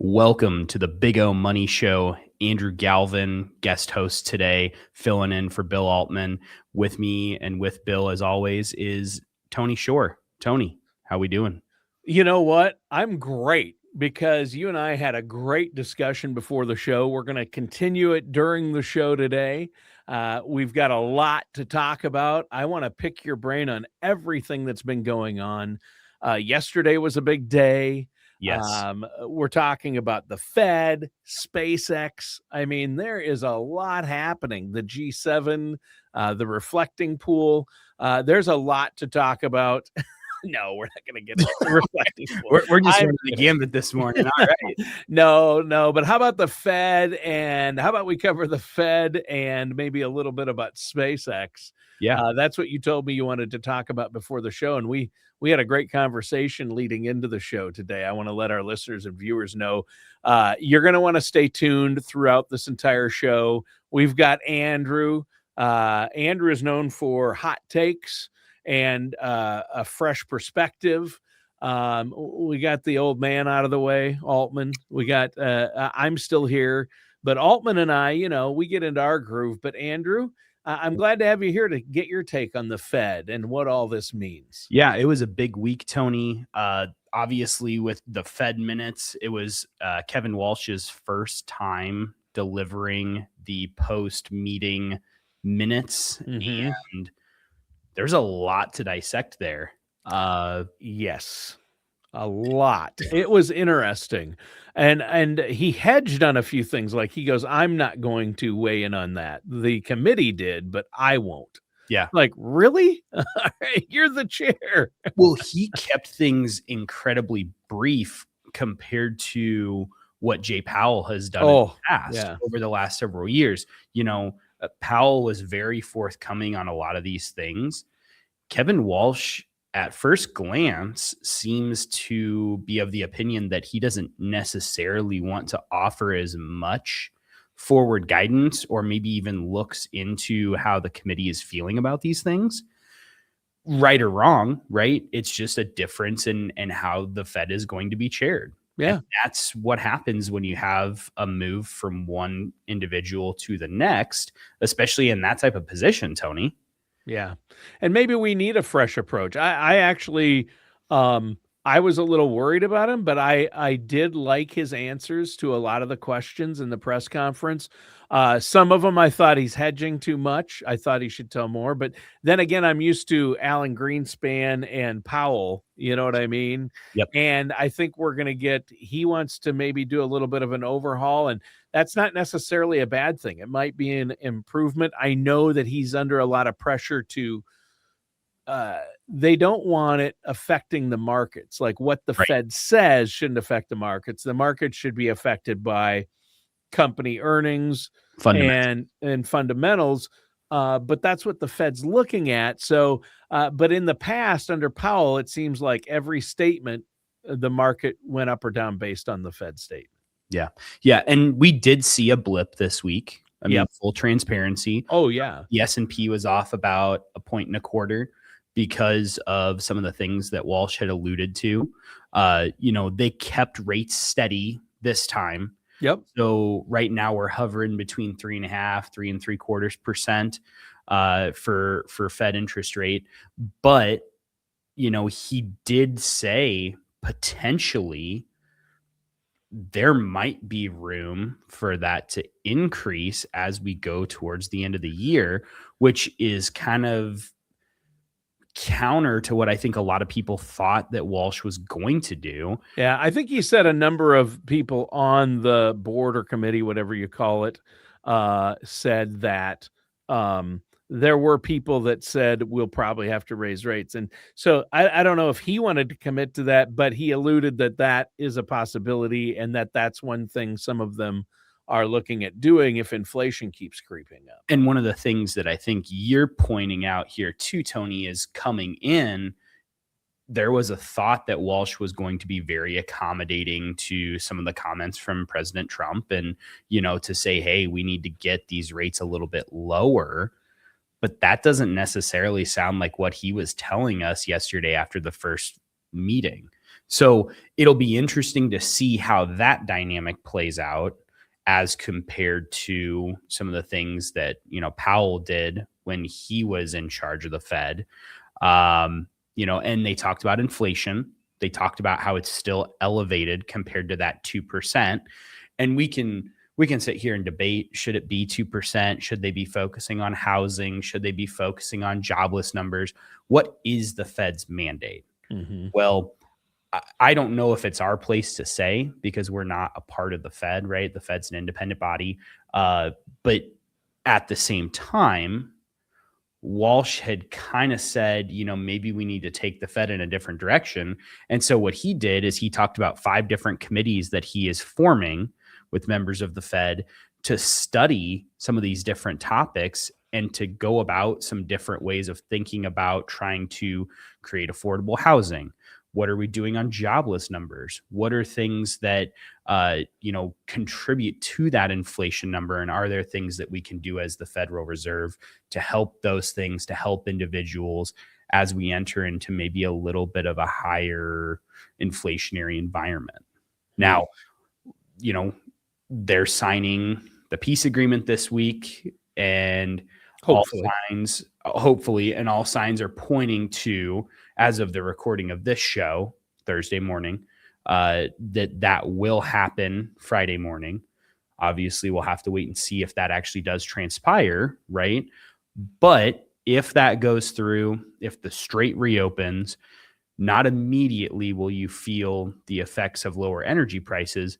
Welcome to the Big O Money Show. Andrew Galvin, guest host today, filling in for Bill Altman. With me and with Bill, as always, is Tony Shore. Tony, how we doing? You know what? I'm great because you and I had a great discussion before the show. We're going to continue it during the show today. We've got a lot to talk about. I want to pick your brain on everything that's been going on. Yesterday was a big day. Yes. We're talking about the Fed, SpaceX. I mean, there is a lot happening. The G7, the reflecting pool. There's a lot to talk about. No, we're not going to get reflecting. We're just running the gambit this morning. All right. No. But how about the Fed? And how about we cover the Fed and maybe a little bit about SpaceX? Yeah. That's what you told me you wanted to talk about before the show. And we had a great conversation leading into the show today. I want to let our listeners and viewers know you're going to want to stay tuned throughout this entire show. We've got Andrew. Andrew is known for hot takes and a fresh perspective. We got the old man out of the way, Altman. We got I'm still here, but Altman and I, we get into our groove. But Andrew, I'm glad to have you here to get your take on the Fed and what all this means. Yeah, it was a big week, Tony. Obviously, with the Fed minutes, it was Kevin Walsh's first time delivering the post-meeting minutes, and there's a lot to dissect there. Yes, a lot. It was interesting. And he hedged on a few things. Like he goes, I'm not going to weigh in on that. The committee did, but I won't. Yeah. Like, really? You're the chair. Well, he kept things incredibly brief compared to what Jay Powell has done in the past over the last several years. Powell was very forthcoming on a lot of these things. Kevin Walsh, at first glance, seems to be of the opinion that he doesn't necessarily want to offer as much forward guidance, or maybe even looks into how the committee is feeling about these things. Right or wrong, right? It's just a difference in how the Fed is going to be chaired. Yeah. And that's what happens when you have a move from one individual to the next, especially in that type of position, Tony. Yeah. And maybe we need a fresh approach. I actually, I was a little worried about him, but I did like his answers to a lot of the questions in the press conference. Some of them I thought he's hedging too much. I thought he should tell more. But then again, I'm used to Alan Greenspan and Powell. You know what I mean? Yep. And I think he wants to maybe do a little bit of an overhaul. And that's not necessarily a bad thing. It might be an improvement. I know that he's under a lot of pressure to they don't want it affecting the markets. Like what the Fed says shouldn't affect the markets. The market should be affected by company earnings and fundamentals. But that's what the Fed's looking at. So, but in the past under Powell, it seems like every statement, the market went up or down based on the Fed statement. Yeah. Yeah. And we did see a blip this week. I mean, full transparency. Oh, yeah. The S&P was off about 1.25 because of some of the things that Walsh had alluded to. They kept rates steady this time. Yep. So right now we're hovering between 3.5%, 3.75% for Fed interest rate. But, he did say potentially there might be room for that to increase as we go towards the end of the year, which is kind of counter to what I think a lot of people thought that Walsh was going to do. Yeah, I think he said a number of people on the board or committee, whatever you call it, said that there were people that said we'll probably have to raise rates. And so I don't know if he wanted to commit to that, but he alluded that is a possibility and that's one thing some of them are looking at doing if inflation keeps creeping up. And one of the things that I think you're pointing out here too, Tony, is coming in, there was a thought that Walsh was going to be very accommodating to some of the comments from President Trump and, to say, hey, we need to get these rates a little bit lower. But that doesn't necessarily sound like what he was telling us yesterday after the first meeting. So it'll be interesting to see how that dynamic plays out as compared to some of the things that, Powell did when he was in charge of the Fed. And they talked about inflation. They talked about how it's still elevated compared to that 2%. And we can sit here and debate, should it be 2%? Should they be focusing on housing? Should they be focusing on jobless numbers? What is the Fed's mandate? Mm-hmm. Well, I don't know if it's our place to say because we're not a part of the Fed, right? The Fed's an independent body. But at the same time, Walsh had kind of said, maybe we need to take the Fed in a different direction. And so what he did is he talked about 5 different committees that he is forming with members of the Fed to study some of these different topics and to go about some different ways of thinking about trying to create affordable housing. What are we doing on jobless numbers? What are things that, contribute to that inflation number? And are there things that we can do as the Federal Reserve to help those things, to help individuals as we enter into maybe a little bit of a higher inflationary environment? Now, they're signing the peace agreement this week, and hopefully, and all signs are pointing to, as of the recording of this show Thursday morning, that will happen Friday morning. Obviously, we'll have to wait and see if that actually does transpire, right? But if that goes through, if the strait reopens, not immediately will you feel the effects of lower energy prices,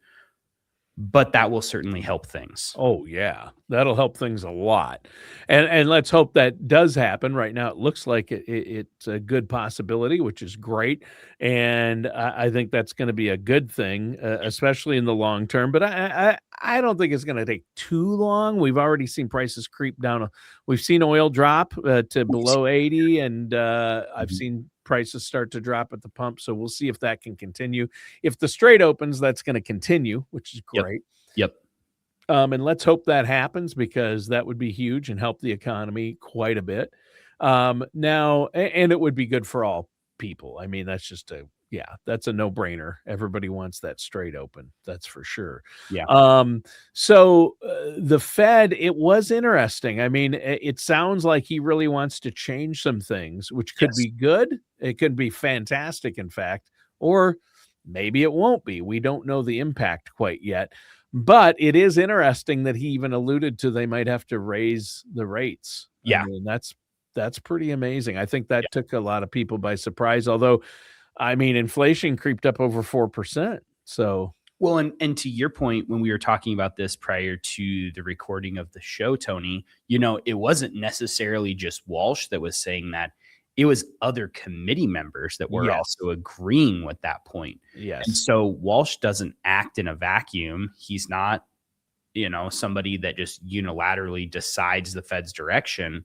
but that will certainly help things. Oh yeah, that'll help things a lot, and let's hope that does happen. Right now, it looks like it's a good possibility, which is great, and I think that's going to be a good thing, especially in the long term. But I don't think it's going to take too long. We've already seen prices creep down. We've seen oil drop to below 80, and I've seen prices start to drop at the pump. So we'll see if that can continue. If the strait opens, that's going to continue, which is great. Yep. And let's hope that happens because that would be huge and help the economy quite a bit. Now, and it would be good for all people. I mean, that's a no-brainer. Everybody wants that strait open. That's for sure. Yeah. So the Fed, it was interesting. I mean, it sounds like he really wants to change some things, which could be good. It could be fantastic, in fact, or maybe it won't be. We don't know the impact quite yet. But it is interesting that he even alluded to they might have to raise the rates. Yeah. I mean, that's pretty amazing. I think that took a lot of people by surprise, although, I mean, inflation creeped up over 4%. So, well, and to your point, when we were talking about this prior to the recording of the show, Tony, it wasn't necessarily just Walsh that was saying that. It was other committee members that were also agreeing with that point. Yes. And so Walsh doesn't act in a vacuum. He's not, somebody that just unilaterally decides the Fed's direction.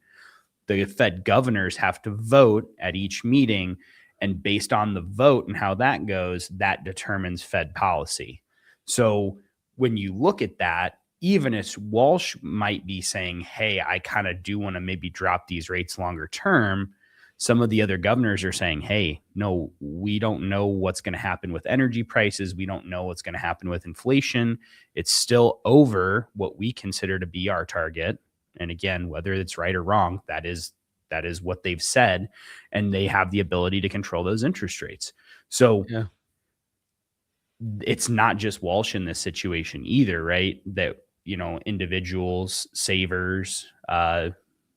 The Fed governors have to vote at each meeting. And based on the vote and how that goes, that determines Fed policy. So when you look at that, even if Walsh might be saying, hey, I kind of do want to maybe drop these rates longer term, some of the other governors are saying, hey, no, we don't know what's going to happen with energy prices. We don't know what's going to happen with inflation. It's still over what we consider to be our target. And again, whether it's right or wrong, that is what they've said. And they have the ability to control those interest rates. So it's not just Walsh in this situation either, right? That, individuals, savers,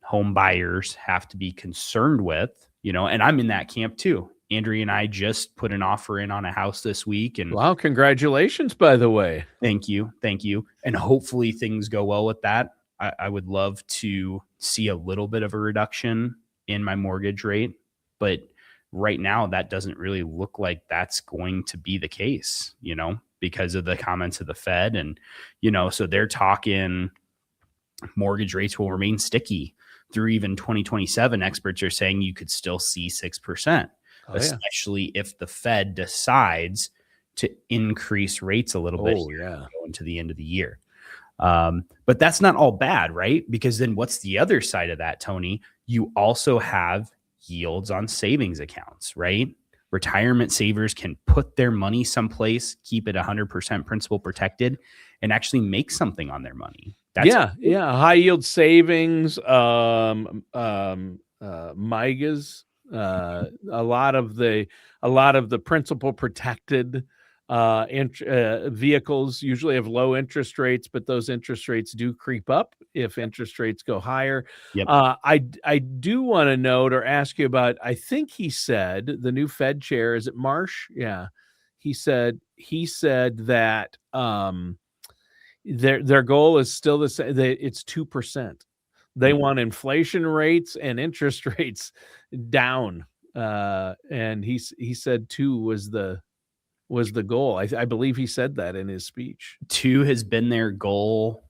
home buyers have to be concerned with, and I'm in that camp too. Andrea and I just put an offer in on a house this week. And wow, congratulations, by the way. Thank you. And hopefully things go well with that. I would love to see a little bit of a reduction in my mortgage rate, but right now that doesn't really look like that's going to be the case, because of the comments of the Fed. And, so they're talking mortgage rates will remain sticky through even 2027. Experts are saying you could still see 6%, especially if the Fed decides to increase rates a little bit going into the end of the year. But that's not all bad, right? Because then what's the other side of that, Tony? You also have yields on savings accounts, right? retirement savers can put their money someplace, keep it 100% principal protected, and actually make something on their money. That's high yield savings, MIGAs, a lot of the principal protected vehicles usually have low interest rates, but those interest rates do creep up if interest rates go higher. Yep. I do want to note or ask you about, I think he said, the new Fed chair, is it Marsh? Yeah. He said that their goal is still the same. It's 2%. They want inflation rates and interest rates down. And he said 2 was the goal. I believe he said that in his speech. 2 has been their goal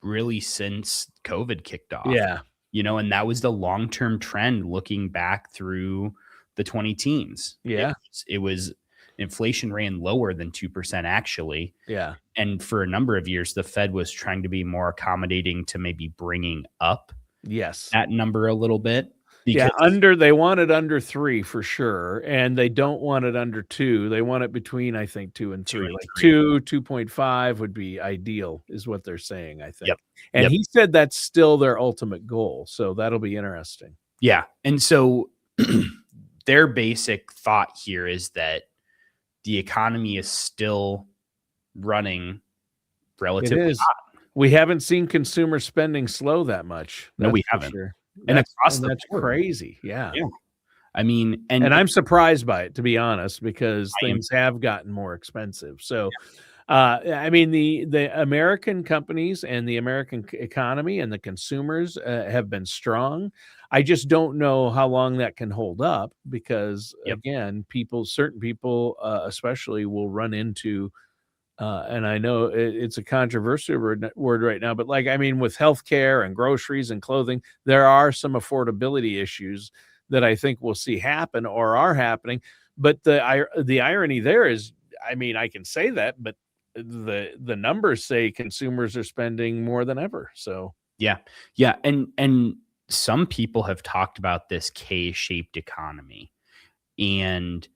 really since COVID kicked off. Yeah. And that was the long-term trend looking back through the 2010s. Yeah. It was inflation ran lower than 2% actually. Yeah. And for a number of years, the Fed was trying to be more accommodating to maybe bringing up that number a little bit. Because they want it under 3 for sure, and they don't want it under 2. They want it between, I think, 2 and 3. Like 2.5 would be ideal, is what they're saying, I think. Yep. And he said that's still their ultimate goal, so that'll be interesting. Yeah, and so their basic thought here is that the economy is still running relatively hot. We haven't seen consumer spending slow that much. No, we haven't. Sure. And across that's crazy. Yeah. I mean, and I'm surprised by it, to be honest, because things have gotten more expensive. So, I mean, the American companies and the American economy and the consumers have been strong. I just don't know how long that can hold up because, again, certain people especially will run into and I know it's a controversial word right now, but with healthcare and groceries and clothing, there are some affordability issues that I think we'll see happen or are happening. But the irony there is, I can say that, but the numbers say consumers are spending more than ever. So yeah, and some people have talked about this K-shaped economy, and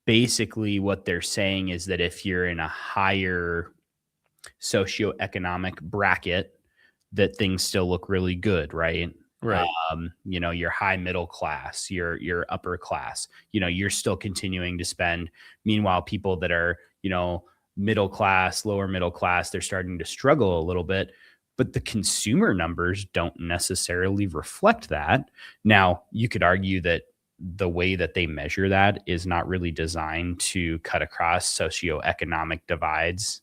basically what they're saying is that if you're in a higher socioeconomic bracket, that things still look really good, right? Right. You're high middle class, you're upper class, you're still continuing to spend. Meanwhile, people that are, middle class, lower middle class, they're starting to struggle a little bit. But the consumer numbers don't necessarily reflect that. Now, you could argue that the way that they measure that is not really designed to cut across socioeconomic divides.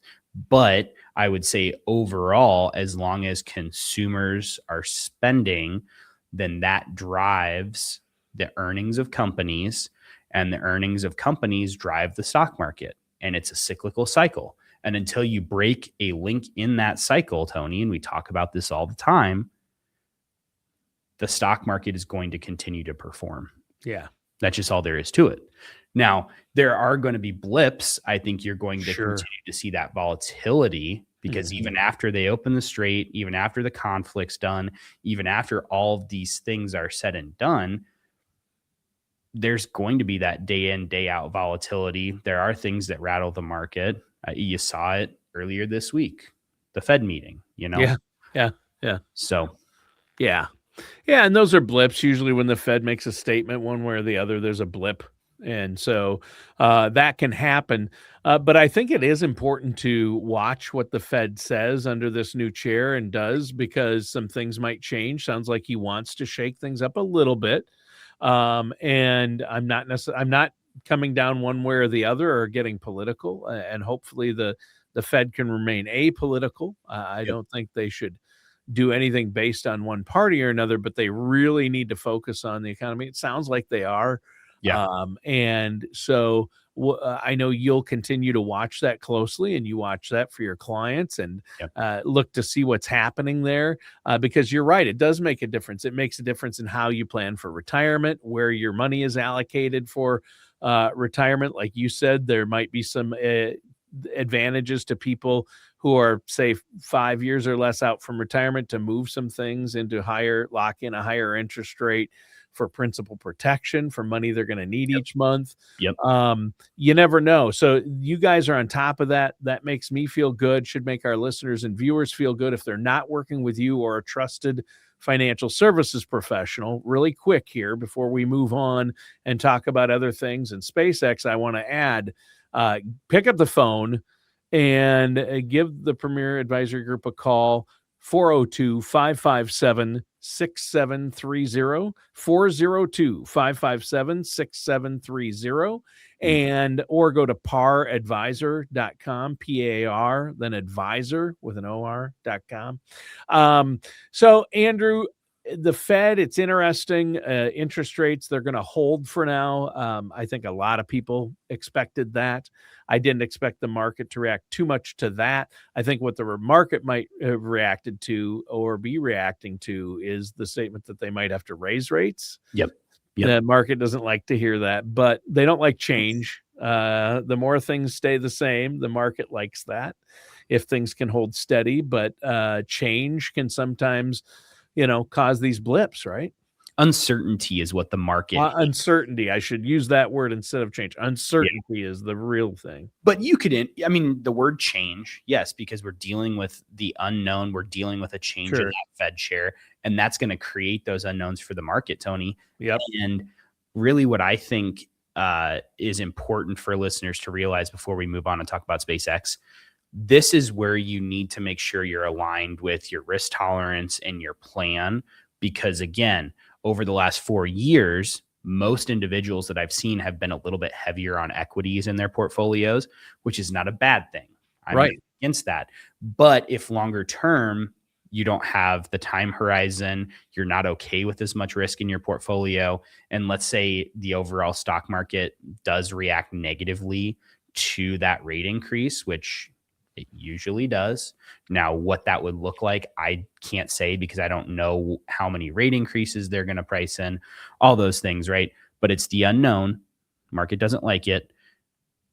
But I would say overall, as long as consumers are spending, then that drives the earnings of companies, and the earnings of companies drive the stock market. And it's a cyclical cycle. And until you break a link in that cycle, Tony, and we talk about this all the time, the stock market is going to continue to perform. Yeah. That's just all there is to it. Now, there are going to be blips. I think you're going to continue to see that volatility because even after they open the strait, even after the conflict's done, even after all of these things are said and done, there's going to be that day in, day out volatility. There are things that rattle the market. You saw it earlier this week, the Fed meeting, Yeah. So, yeah. And those are blips. Usually when the Fed makes a statement one way or the other, there's a blip. And so that can happen. But I think it is important to watch what the Fed says under this new chair and does, because some things might change. Sounds like he wants to shake things up a little bit. And I'm not coming down one way or the other or getting political. And hopefully the Fed can remain apolitical. I don't think they should do anything based on one party or another, but they really need to focus on the economy. It sounds like they are. And so I know you'll continue to watch that closely, and you watch that for your clients and look to see what's happening there, because you're right. It does make a difference. It makes a difference in how you plan for retirement, where your money is allocated for retirement. Like you said, there might be some advantages to people who are, say, 5 years or less out from retirement to move some things into lock in a higher interest rate for principal protection, for money they're going to need each month. Yep. You never know. So you guys are on top of that. That makes me feel good, should make our listeners and viewers feel good if they're not working with you or a trusted financial services professional. Really quick here before we move on and talk about other things. And SpaceX, I want to add, pick up the phone and give the Premier Advisory Group a call, 402-557-6730, 402-557-6730, and or go to paradvisor.com, PAR, then advisor with an OR.com. So Andrew, the Fed, it's interesting. Interest rates, they're going to hold for now. I think a lot of people expected that. I didn't expect the market to react too much to that. I think what the market might have reacted to or be reacting to is the statement that they might have to raise rates. Yep. The market doesn't like to hear that, but they don't like change. The more things stay the same, the market likes that if things can hold steady, but change can sometimes, cause these blips, right? Uncertainty is what the market uncertainty. I should use that word instead of change. Uncertainty is the real thing. But you could, the word change, yes, because we're dealing with the unknown. We're dealing with a change in that Fed share, and that's going to create those unknowns for the market, Tony. Yep. And really what I think is important for listeners to realize before we move on and talk about SpaceX, this is where you need to make sure you're aligned with your risk tolerance and your plan. Because again, over the last 4 years, most individuals that I've seen have been a little bit heavier on equities in their portfolios, which is not a bad thing. I'm not against that. But if longer term, you don't have the time horizon, you're not okay with as much risk in your portfolio, and let's say the overall stock market does react negatively to that rate increase, which it usually does. Now, what that would look like, I can't say because I don't know how many rate increases they're going to price in, all those things, right? But it's the unknown. Market doesn't like it.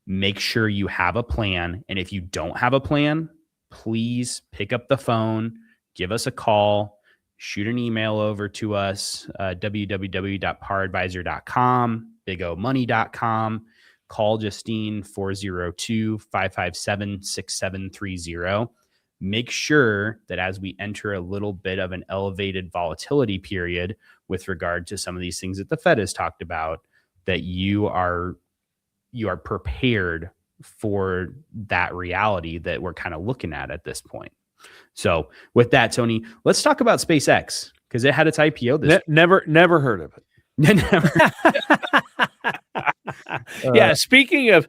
Make sure you have a plan. And if you don't have a plan, please pick up the phone, give us a call, shoot an email over to us, www.paradvisor.com, bigomoney.com. Call Justine 402-557-6730. Make sure that as we enter a little bit of an elevated volatility period with regard to some of these things that the Fed has talked about, that you are prepared for that reality that we're kind of looking at this point. So with that, Tony, let's talk about SpaceX because it had its IPO this never heard of it. Never. Yeah. Speaking of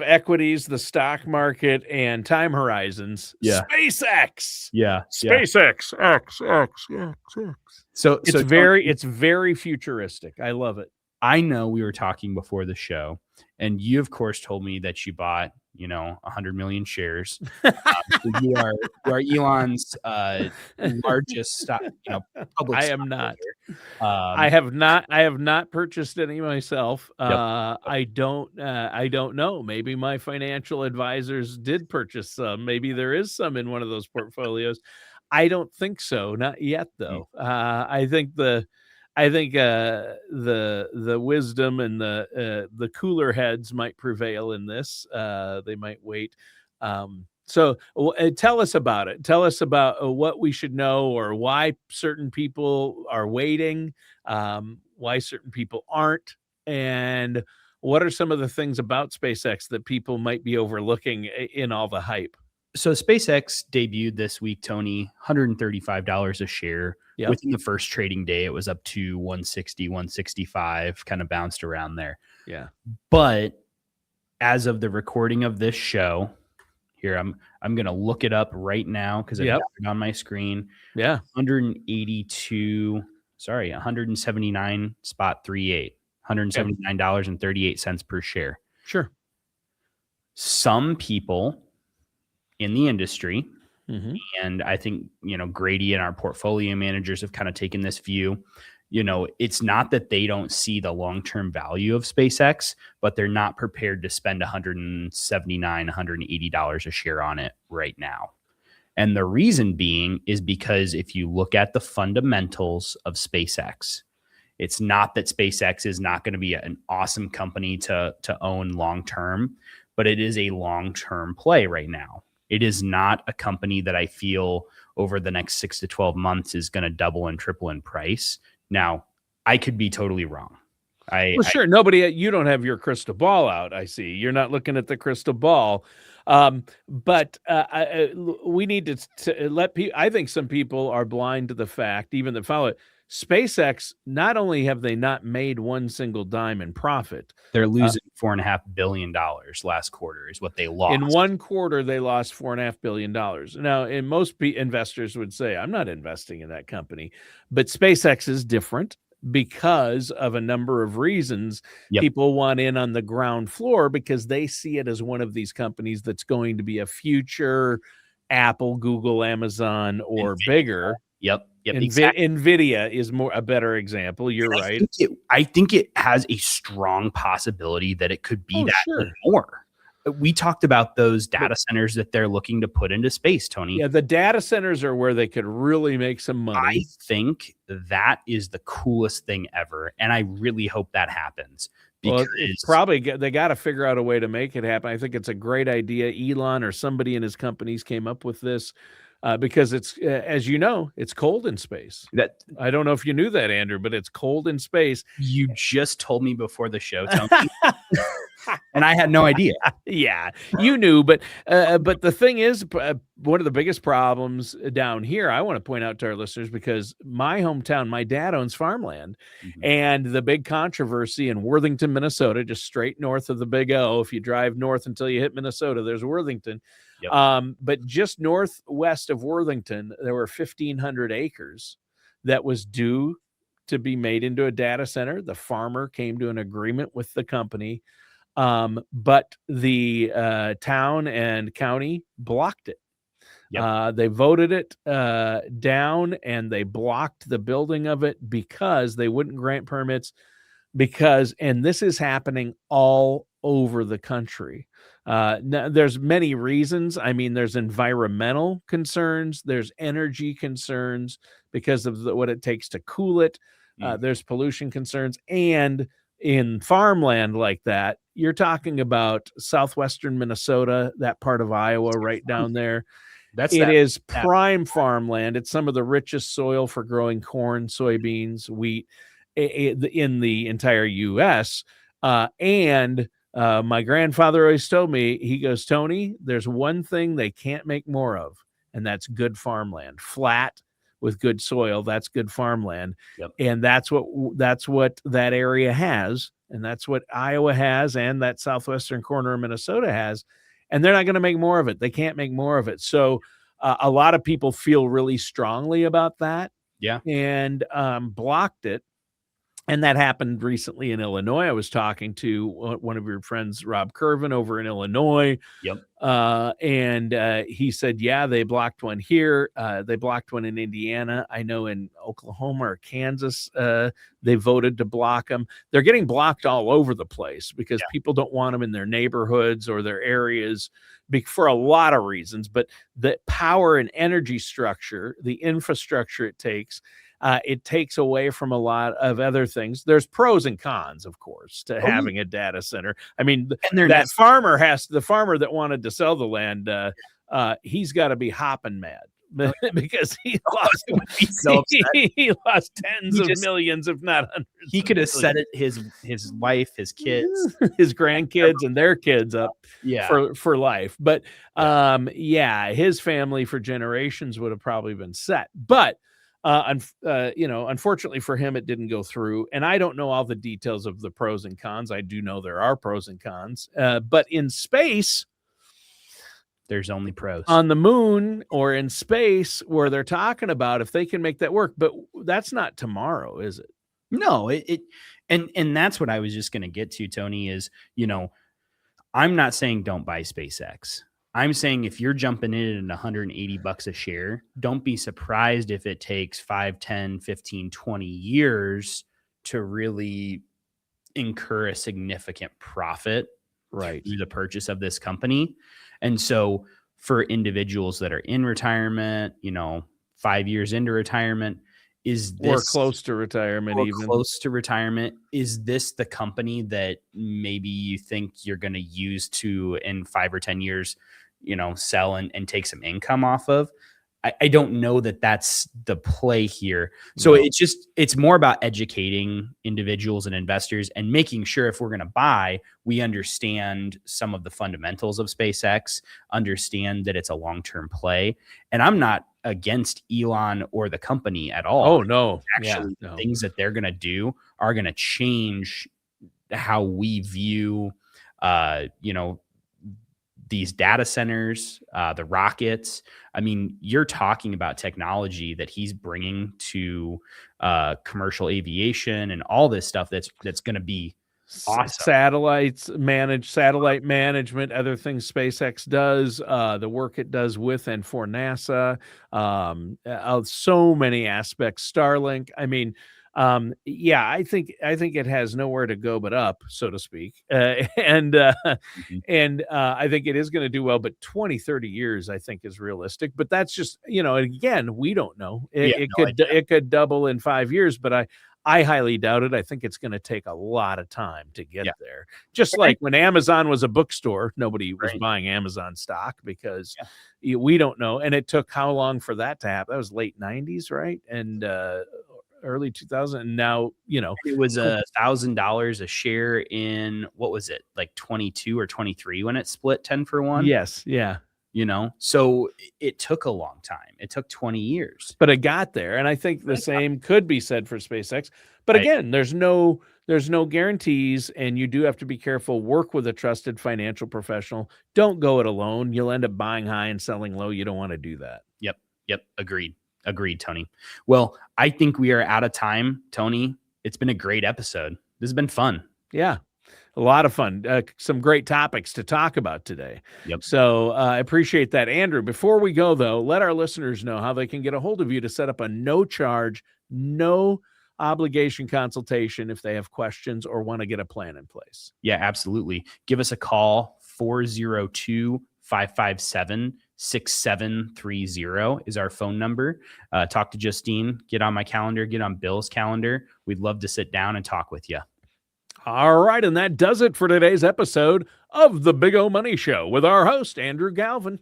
equities, the stock market, and time horizons, SpaceX. SpaceX. X. So it's very futuristic. I love it. I know we were talking before the show, and you, of course, told me that you bought, 100 million shares. You are Elon's largest stock, public. I am not. I have not purchased any myself. I don't know. Maybe my financial advisors did purchase some. Maybe there is some in one of those portfolios. I don't think so. Not yet, though. I think the wisdom and the cooler heads might prevail in this. They might wait. So tell us about it. Tell us about what we should know, or why certain people are waiting, why certain people aren't, and what are some of the things about SpaceX that people might be overlooking in all the hype? So SpaceX debuted this week, Tony, $135 a share. Yep. Within the first trading day, it was up to 160, 165, kind of bounced around there. Yeah. But as of the recording of this show, here, I'm going to look it up right now because I've got it on my screen. Yeah. 179.38, $179.38 per share. Sure. Some people in the industry, and I think, Grady and our portfolio managers have kind of taken this view. It's not that they don't see the long-term value of SpaceX, but they're not prepared to spend $179, $180 a share on it right now. And the reason being is because if you look at the fundamentals of SpaceX, It's not that SpaceX is not going to be an awesome company to own long term, but it is a long term play right now. It is not a company that I feel over the next 6 to 12 months is going to double and triple in price. Now, I could be totally wrong. Sure. You don't have your crystal ball out. I see. You're not looking at the crystal ball. But we need to let people, I think some people are blind to the fact, even that follow it. SpaceX, not only have they not made one single dime in profit, they're losing $4.5 billion last quarter is what they lost. In one quarter, they lost $4.5 billion. Now, and most investors would say, I'm not investing in that company. But SpaceX is different because of a number of reasons. People want in on the ground floor because they see it as one of these companies that's going to be a future Apple, Google, Amazon, or bigger. Exactly. NVIDIA is a better example. You're right. I think it has a strong possibility that it could be more. We talked about those data centers that they're looking to put into space, Tony. Yeah, the data centers are where they could really make some money. I think that is the coolest thing ever, and I really hope that happens. Because it's probably they got to figure out a way to make it happen. I think it's a great idea. Elon or somebody in his companies came up with this. Because it's, as you know, it's cold in space. I don't know if you knew that, Andrew, but it's cold in space. You just told me before the show, Tony. And I had no idea. Yeah, you knew, but the thing is, one of the biggest problems down here, I want to point out to our listeners, because my hometown, my dad owns farmland, and the big controversy in Worthington, Minnesota, just straight north of the Big O. If you drive north until you hit Minnesota, there's Worthington. But just northwest of Worthington, there were 1,500 acres that was due to be made into a data center. The farmer came to an agreement with the company, but the town and county blocked it. They voted it down, and they blocked the building of it because they wouldn't grant permits. And this is happening all over the country. Now, there's many reasons. I mean, there's environmental concerns, there's energy concerns because of what it takes to cool it. There's pollution concerns, and in farmland like that, you're talking about southwestern Minnesota, that part of Iowa, right down there. It is prime farmland. It's some of the richest soil for growing corn, soybeans, wheat in the entire U.S. And my grandfather always told me, he goes, Tony, there's one thing they can't make more of, and that's good farmland. Flat with good soil, that's good farmland. And that's what that area has, and that's what Iowa has, and that southwestern corner of Minnesota has. And they're not going to make more of it. They can't make more of it. So a lot of people feel really strongly about that. And blocked it. And that happened recently in Illinois. I was talking to one of your friends, Rob Curvin, over in Illinois. And he said, yeah, they blocked one here. They blocked one in Indiana. I know in Oklahoma or Kansas, they voted to block them. They're getting blocked all over the place because people don't want them in their neighborhoods or their areas for a lot of reasons. But the power and energy structure, the infrastructure it takes away from a lot of other things. There's pros and cons, of course, to having a data center. I mean, the farmer that wanted to sell the land, he's got to be hopping mad because he lost tens of millions, if not hundreds. He could have set it his wife, his kids, his grandkids, and their kids up for life. But his family for generations would have probably been set. But unfortunately for him, it didn't go through. And I don't know all the details of the pros and cons. I do know there are pros and cons. But in space, there's only pros. On the moon or in space, where they're talking about if they can make that work. But that's not tomorrow, is it? No, and that's what I was just going to get to, Tony, is, I'm not saying don't buy SpaceX. I'm saying if you're jumping in at $180 a share, don't be surprised if it takes 5, 10, 15, 20 years to really incur a significant profit through the purchase of this company. And so for individuals that are in retirement, 5 years into retirement, Is this or close to retirement, or even close to retirement? Is this the company that maybe you think you're going to use to, in 5 or 10 years, sell and take some income off of? I don't know that that's the play here. So No. it's more about educating individuals and investors and making sure if we're going to buy, we understand some of the fundamentals of SpaceX, understand that it's a long-term play. And I'm not against Elon or the company at all. Oh, no. Actually, Yeah, no. the things that they're going to do are going to change how we view, these data centers, the rockets. I mean, you're talking about technology that he's bringing to commercial aviation and all this stuff that's going to be awesome. Satellite management, other things SpaceX does, the work it does with and for NASA, so many aspects. Starlink. I mean, yeah, I think it has nowhere to go but up, so to speak. Mhm. And I think it is going to do well, but 20, 30 years, I think, is realistic. But that's just, again, we don't know. Yeah, no idea. It could double in 5 years, but I highly doubt it. I think it's going to take a lot of time to get there. Just like when Amazon was a bookstore, nobody was buying Amazon stock because we don't know. And it took how long for that to happen? That was late 90s, right? And early 2000. And now, it was $1,000 a share in, what was it, like 22 or 23 when it split 10 for 1? Yes. Yeah. So it took a long time. It took 20 years. But it got there. And I think the same could be said for SpaceX. But again, there's no guarantees, and you do have to be careful. Work with a trusted financial professional. Don't go it alone. You'll end up buying high and selling low. You don't want to do that. Yep. Agreed, Tony. Well, I think we are out of time, Tony. It's been a great episode. This has been fun. Yeah. A lot of fun. Some great topics to talk about today. Yep. So I appreciate that. Andrew, before we go, though, let our listeners know how they can get a hold of you to set up a no charge, no obligation consultation if they have questions or want to get a plan in place. Yeah, absolutely. Give us a call. 402-557-6730 is our phone number. Talk to Justine. Get on my calendar. Get on Bill's calendar. We'd love to sit down and talk with you. All right, and that does it for today's episode of the Big O Money Show with our host, Andrew Galvin.